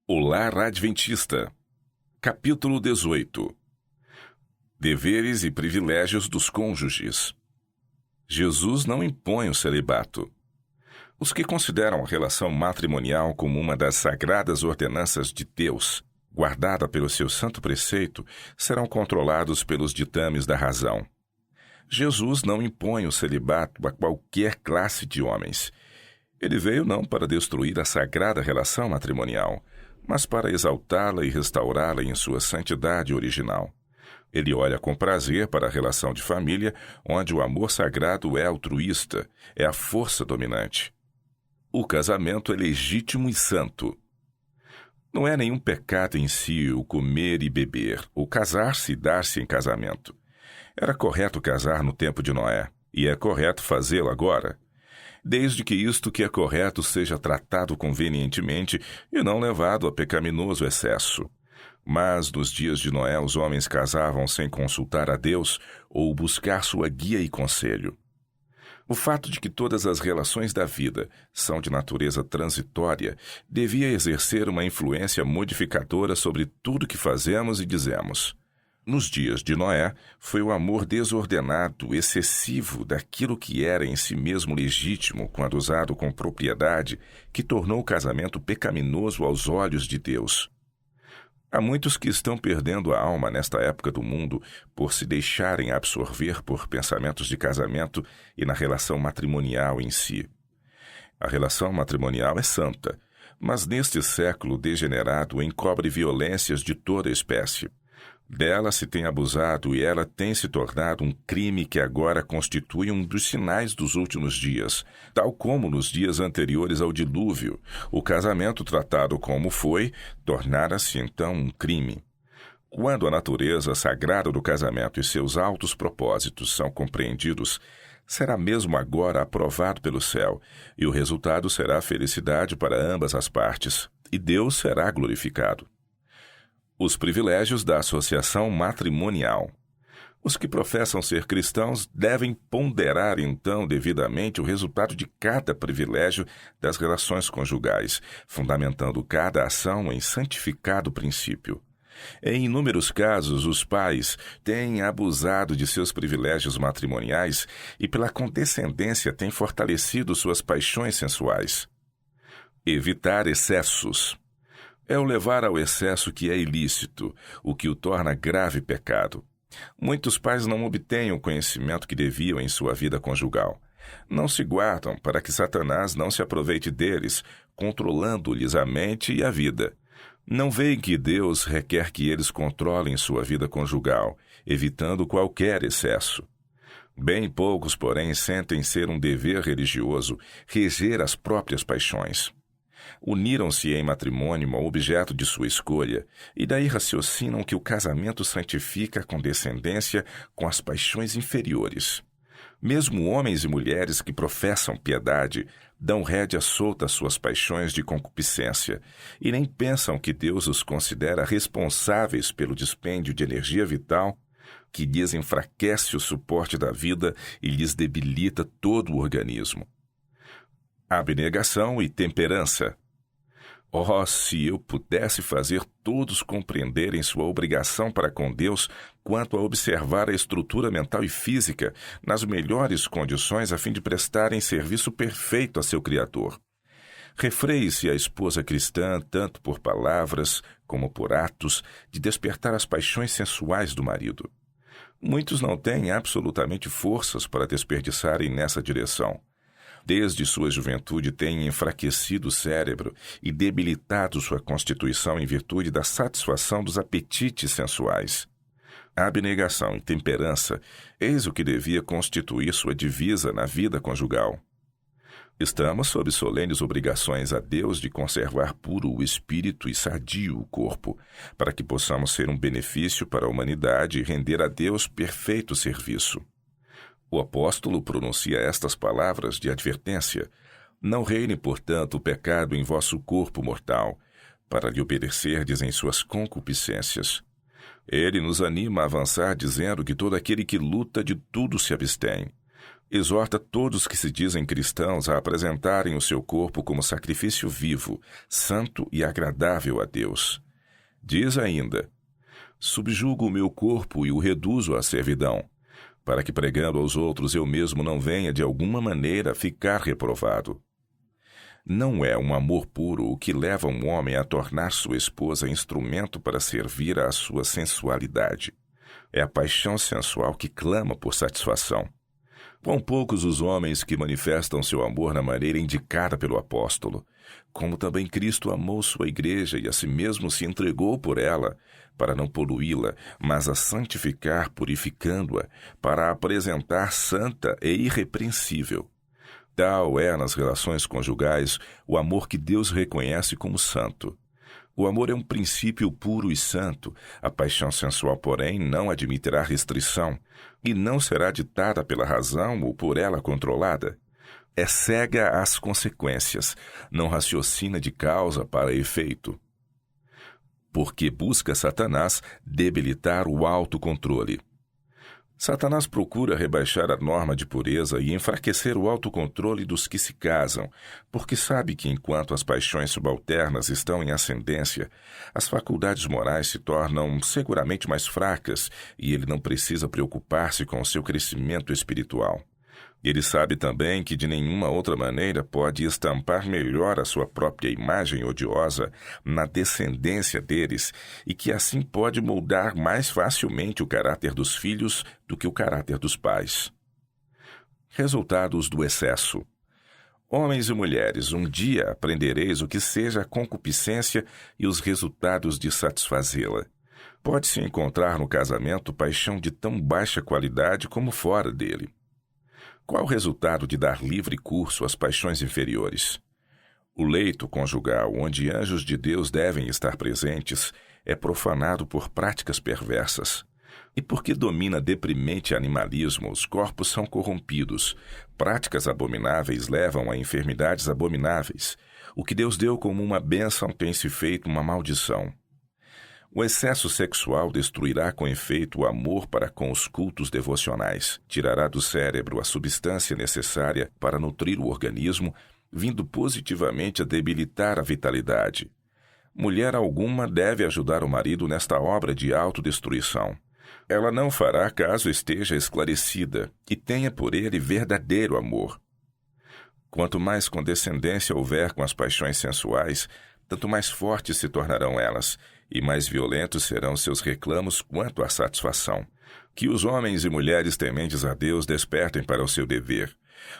O Lar Adventista, capítulo 18. Deveres e privilégios dos cônjuges. Jesus não impõe o celibato. Os que consideram a relação matrimonial como uma das sagradas ordenanças de Deus, guardada pelo seu santo preceito, serão controlados pelos ditames da razão. Jesus não impõe o celibato a qualquer classe de homens. Ele veio não para destruir a sagrada relação matrimonial, mas para exaltá-la e restaurá-la em sua santidade original. Ele olha com prazer para a relação de família, onde o amor sagrado é altruísta, é a força dominante. O casamento é legítimo e santo. Não é nenhum pecado em si o comer e beber, ou casar-se e dar-se em casamento. Era correto casar no tempo de Noé, e é correto fazê-lo agora, desde que isto que é correto seja tratado convenientemente e não levado a pecaminoso excesso. Mas nos dias de Noé os homens casavam sem consultar a Deus ou buscar sua guia e conselho. O fato de que todas as relações da vida são de natureza transitória devia exercer uma influência modificadora sobre tudo que fazemos e dizemos. Nos dias de Noé, foi o amor desordenado, excessivo daquilo que era em si mesmo legítimo, quando usado com propriedade, que tornou o casamento pecaminoso aos olhos de Deus. Há muitos que estão perdendo a alma nesta época do mundo por se deixarem absorver por pensamentos de casamento e na relação matrimonial em si. A relação matrimonial é santa, mas neste século degenerado encobre violências de toda espécie. Dela se tem abusado e ela tem se tornado um crime que agora constitui um dos sinais dos últimos dias, tal como nos dias anteriores ao dilúvio. O casamento tratado como foi, tornara-se então um crime. Quando a natureza sagrada do casamento e seus altos propósitos são compreendidos, será mesmo agora aprovado pelo céu, e o resultado será felicidade para ambas as partes, e Deus será glorificado. Os privilégios da associação matrimonial. Os que professam ser cristãos devem ponderar, então, devidamente o resultado de cada privilégio das relações conjugais, fundamentando cada ação em santificado princípio. Em inúmeros casos, os pais têm abusado de seus privilégios matrimoniais e, pela condescendência, têm fortalecido suas paixões sensuais. Evitar excessos. É o levar ao excesso que é ilícito, o que o torna grave pecado. Muitos pais não obtêm o conhecimento que deviam em sua vida conjugal. Não se guardam para que Satanás não se aproveite deles, controlando-lhes a mente e a vida. Não veem que Deus requer que eles controlem sua vida conjugal, evitando qualquer excesso. Bem poucos, porém, sentem ser um dever religioso reger as próprias paixões. Uniram-se em matrimônio ao objeto de sua escolha, e daí raciocinam que o casamento santifica a condescendência com as paixões inferiores. Mesmo homens e mulheres que professam piedade dão rédea solta às suas paixões de concupiscência, e nem pensam que Deus os considera responsáveis pelo dispêndio de energia vital que lhes enfraquece o suporte da vida e lhes debilita todo o organismo. Abnegação e temperança. Oh, se eu pudesse fazer todos compreenderem sua obrigação para com Deus quanto a observar a estrutura mental e física nas melhores condições a fim de prestarem serviço perfeito a seu Criador. Refreie-se a esposa cristã, tanto por palavras como por atos, de despertar as paixões sensuais do marido. Muitos não têm absolutamente forças para desperdiçarem nessa direção. Desde sua juventude têm enfraquecido o cérebro e debilitado sua constituição em virtude da satisfação dos apetites sensuais. A abnegação e temperança, eis o que devia constituir sua divisa na vida conjugal. Estamos sob solenes obrigações a Deus de conservar puro o espírito e sadio o corpo, para que possamos ser um benefício para a humanidade e render a Deus perfeito serviço. O apóstolo pronuncia estas palavras de advertência: não reine, portanto, o pecado em vosso corpo mortal, para lhe obedecerdes em suas concupiscências. Ele nos anima a avançar dizendo que todo aquele que luta de tudo se abstém. Exorta todos que se dizem cristãos a apresentarem o seu corpo como sacrifício vivo, santo e agradável a Deus. Diz ainda: subjugo o meu corpo e o reduzo à servidão, para que pregando aos outros eu mesmo não venha de alguma maneira a ficar reprovado. Não é um amor puro o que leva um homem a tornar sua esposa instrumento para servir à sua sensualidade. É a paixão sensual que clama por satisfação. Quão poucos os homens que manifestam seu amor na maneira indicada pelo apóstolo, como também Cristo amou sua igreja e a si mesmo se entregou por ela, para não poluí-la, mas a santificar, purificando-a, para a apresentar santa e irrepreensível. Tal é, nas relações conjugais, o amor que Deus reconhece como santo. O amor é um princípio puro e santo, a paixão sensual, porém, não admitirá restrição, e não será ditada pela razão ou por ela controlada. É cega às consequências, não raciocina de causa para efeito. Porque busca Satanás debilitar o autocontrole. Satanás procura rebaixar a norma de pureza e enfraquecer o autocontrole dos que se casam, porque sabe que enquanto as paixões subalternas estão em ascendência, as faculdades morais se tornam seguramente mais fracas e ele não precisa preocupar-se com o seu crescimento espiritual. Ele sabe também que de nenhuma outra maneira pode estampar melhor a sua própria imagem odiosa na descendência deles e que assim pode moldar mais facilmente o caráter dos filhos do que o caráter dos pais. Resultados do excesso. Homens e mulheres, um dia aprendereis o que seja a concupiscência e os resultados de satisfazê-la. Pode-se encontrar no casamento paixão de tão baixa qualidade como fora dele. Qual o resultado de dar livre curso às paixões inferiores? O leito conjugal, onde anjos de Deus devem estar presentes, é profanado por práticas perversas. E porque domina deprimente animalismo, os corpos são corrompidos. Práticas abomináveis levam a enfermidades abomináveis. O que Deus deu como uma bênção tem se feito uma maldição. O excesso sexual destruirá com efeito o amor para com os cultos devocionais, tirará do cérebro a substância necessária para nutrir o organismo, vindo positivamente a debilitar a vitalidade. Mulher alguma deve ajudar o marido nesta obra de autodestruição. Ela não fará caso esteja esclarecida e tenha por ele verdadeiro amor. Quanto mais condescendência houver com as paixões sensuais, tanto mais fortes se tornarão elas, e mais violentos serão seus reclamos quanto à satisfação. Que os homens e mulheres tementes a Deus despertem para o seu dever.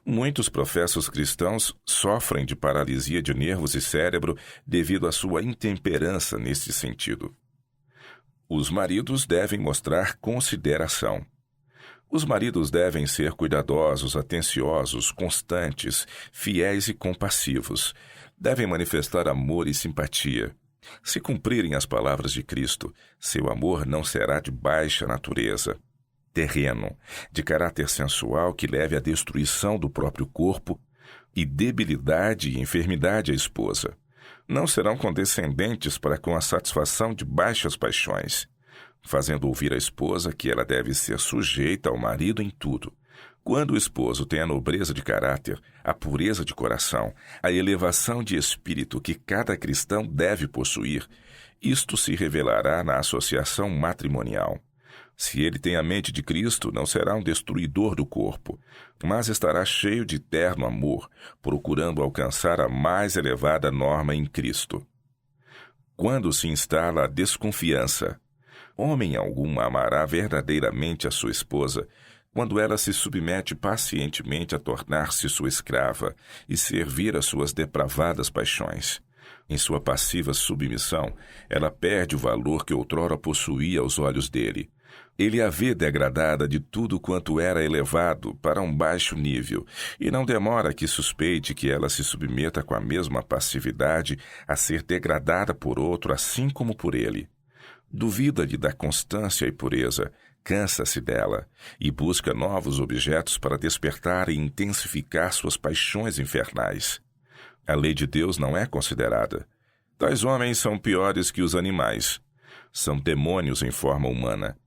Muitos professos cristãos sofrem de paralisia de nervos e cérebro devido à sua intemperança neste sentido. Os maridos devem mostrar consideração. Os maridos devem ser cuidadosos, atenciosos, constantes, fiéis e compassivos. Devem manifestar amor e simpatia. Se cumprirem as palavras de Cristo, seu amor não será de baixa natureza, terreno, de caráter sensual que leve à destruição do próprio corpo e debilidade e enfermidade à esposa. Não serão condescendentes para com a satisfação de baixas paixões, fazendo ouvir à esposa que ela deve ser sujeita ao marido em tudo. Quando o esposo tem a nobreza de caráter, a pureza de coração, a elevação de espírito que cada cristão deve possuir, isto se revelará na associação matrimonial. Se ele tem a mente de Cristo, não será um destruidor do corpo, mas estará cheio de terno amor, procurando alcançar a mais elevada norma em Cristo. Quando se instala a desconfiança, homem algum amará verdadeiramente a sua esposa, quando ela se submete pacientemente a tornar-se sua escrava e servir às suas depravadas paixões. Em sua passiva submissão, ela perde o valor que outrora possuía aos olhos dele. Ele a vê degradada de tudo quanto era elevado para um baixo nível, e não demora que suspeite que ela se submeta com a mesma passividade a ser degradada por outro, assim como por ele. Duvida-lhe da constância e pureza, cansa-se dela e busca novos objetos para despertar e intensificar suas paixões infernais. A lei de Deus não é considerada. Tais homens são piores que os animais. São demônios em forma humana.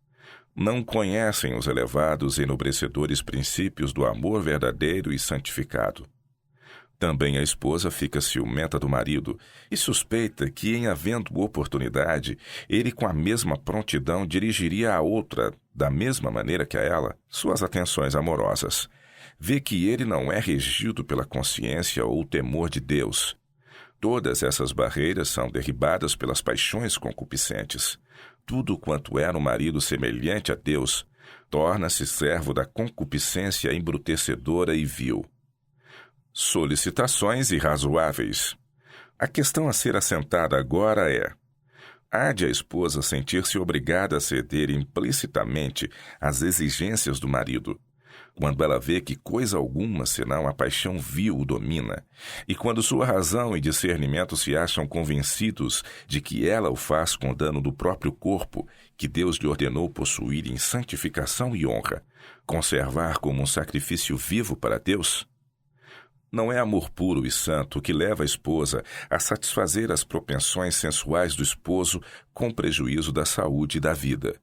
Não conhecem os elevados e enobrecedores princípios do amor verdadeiro e santificado. Também a esposa fica ciumenta do marido e suspeita que, em havendo oportunidade, ele com a mesma prontidão dirigiria a outra, da mesma maneira que a ela, suas atenções amorosas. Vê que ele não é regido pela consciência ou o temor de Deus. Todas essas barreiras são derribadas pelas paixões concupiscentes. Tudo quanto é no marido semelhante a Deus torna-se servo da concupiscência embrutecedora e vil. Solicitações irrazoáveis. A questão a ser assentada agora é: há de a esposa sentir-se obrigada a ceder implicitamente às exigências do marido, quando ela vê que coisa alguma senão a paixão vil o domina, e quando sua razão e discernimento se acham convencidos de que ela o faz com dano do próprio corpo, que Deus lhe ordenou possuir em santificação e honra, conservar como um sacrifício vivo para Deus? Não é amor puro e santo que leva a esposa a satisfazer as propensões sensuais do esposo com prejuízo da saúde e da vida.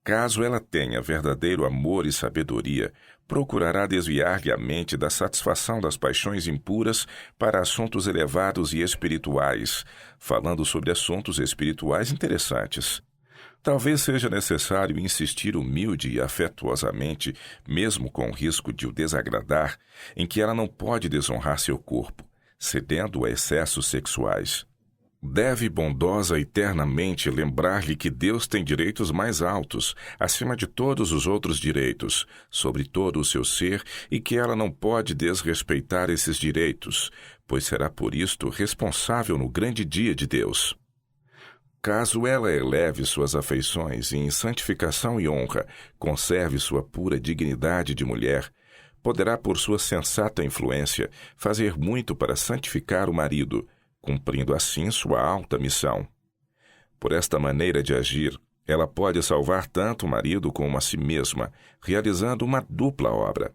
Caso ela tenha verdadeiro amor e sabedoria, procurará desviar-lhe a mente da satisfação das paixões impuras para assuntos elevados e espirituais, falando sobre assuntos espirituais interessantes. Talvez seja necessário insistir humilde e afetuosamente, mesmo com o risco de o desagradar, em que ela não pode desonrar seu corpo, cedendo a excessos sexuais. Deve bondosa e ternamente lembrar-lhe que Deus tem direitos mais altos, acima de todos os outros direitos, sobre todo o seu ser, e que ela não pode desrespeitar esses direitos, pois será por isto responsável no grande dia de Deus. Caso ela eleve suas afeições e em santificação e honra conserve sua pura dignidade de mulher, poderá por sua sensata influência fazer muito para santificar o marido, cumprindo assim sua alta missão. Por esta maneira de agir, ela pode salvar tanto o marido como a si mesma, realizando uma dupla obra.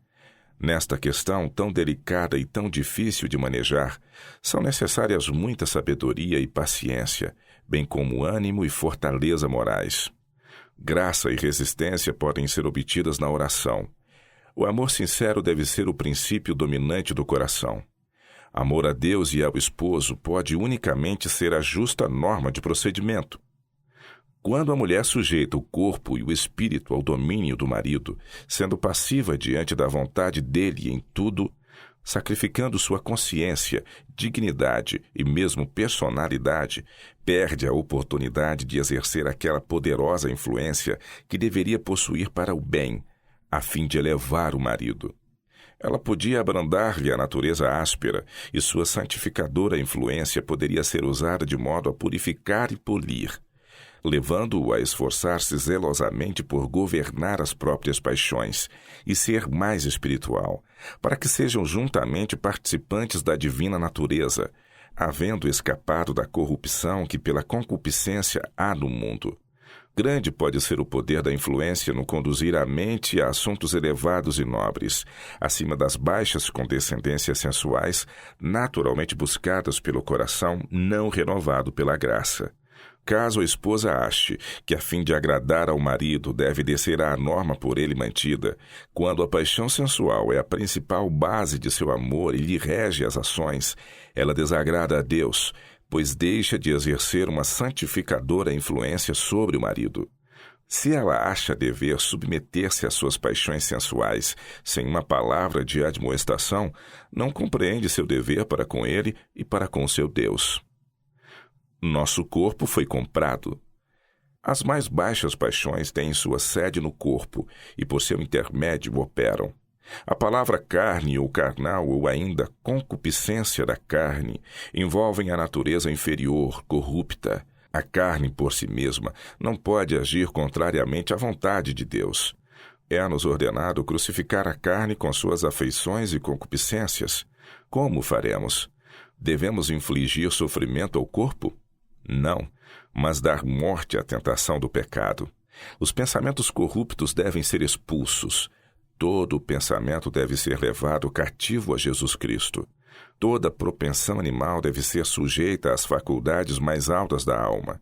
Nesta questão tão delicada e tão difícil de manejar, são necessárias muita sabedoria e paciência, bem como ânimo e fortaleza morais. Graça e resistência podem ser obtidas na oração. O amor sincero deve ser o princípio dominante do coração. Amor a Deus e ao esposo pode unicamente ser a justa norma de procedimento. Quando a mulher sujeita o corpo e o espírito ao domínio do marido, sendo passiva diante da vontade dele em tudo, sacrificando sua consciência, dignidade e mesmo personalidade, perde a oportunidade de exercer aquela poderosa influência que deveria possuir para o bem, a fim de elevar o marido. Ela podia abrandar-lhe a natureza áspera, e sua santificadora influência poderia ser usada de modo a purificar e polir, levando-o a esforçar-se zelosamente por governar as próprias paixões e ser mais espiritual, para que sejam juntamente participantes da divina natureza, havendo escapado da corrupção que pela concupiscência há no mundo. Grande pode ser o poder da influência no conduzir a mente a assuntos elevados e nobres, acima das baixas condescendências sensuais, naturalmente buscadas pelo coração não renovado pela graça. Caso a esposa ache que, a fim de agradar ao marido, deve descer à norma por ele mantida, quando a paixão sensual é a principal base de seu amor e lhe rege as ações, ela desagrada a Deus, pois deixa de exercer uma santificadora influência sobre o marido. Se ela acha dever submeter-se às suas paixões sensuais sem uma palavra de admoestação, não compreende seu dever para com ele e para com seu Deus. Nosso corpo foi comprado. As mais baixas paixões têm sua sede no corpo e por seu intermédio operam. A palavra carne ou carnal ou ainda concupiscência da carne envolvem a natureza inferior, corrupta. A carne por si mesma não pode agir contrariamente à vontade de Deus. É-nos ordenado crucificar a carne com suas afeições e concupiscências. Como o faremos? Devemos infligir sofrimento ao corpo? Não, mas dar morte à tentação do pecado. Os pensamentos corruptos devem ser expulsos. Todo pensamento deve ser levado cativo a Jesus Cristo. Toda propensão animal deve ser sujeita às faculdades mais altas da alma.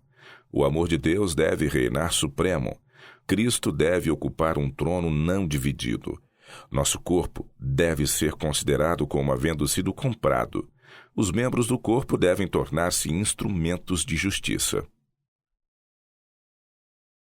O amor de Deus deve reinar supremo. Cristo deve ocupar um trono não dividido. Nosso corpo deve ser considerado como havendo sido comprado. Os membros do corpo devem tornar-se instrumentos de justiça.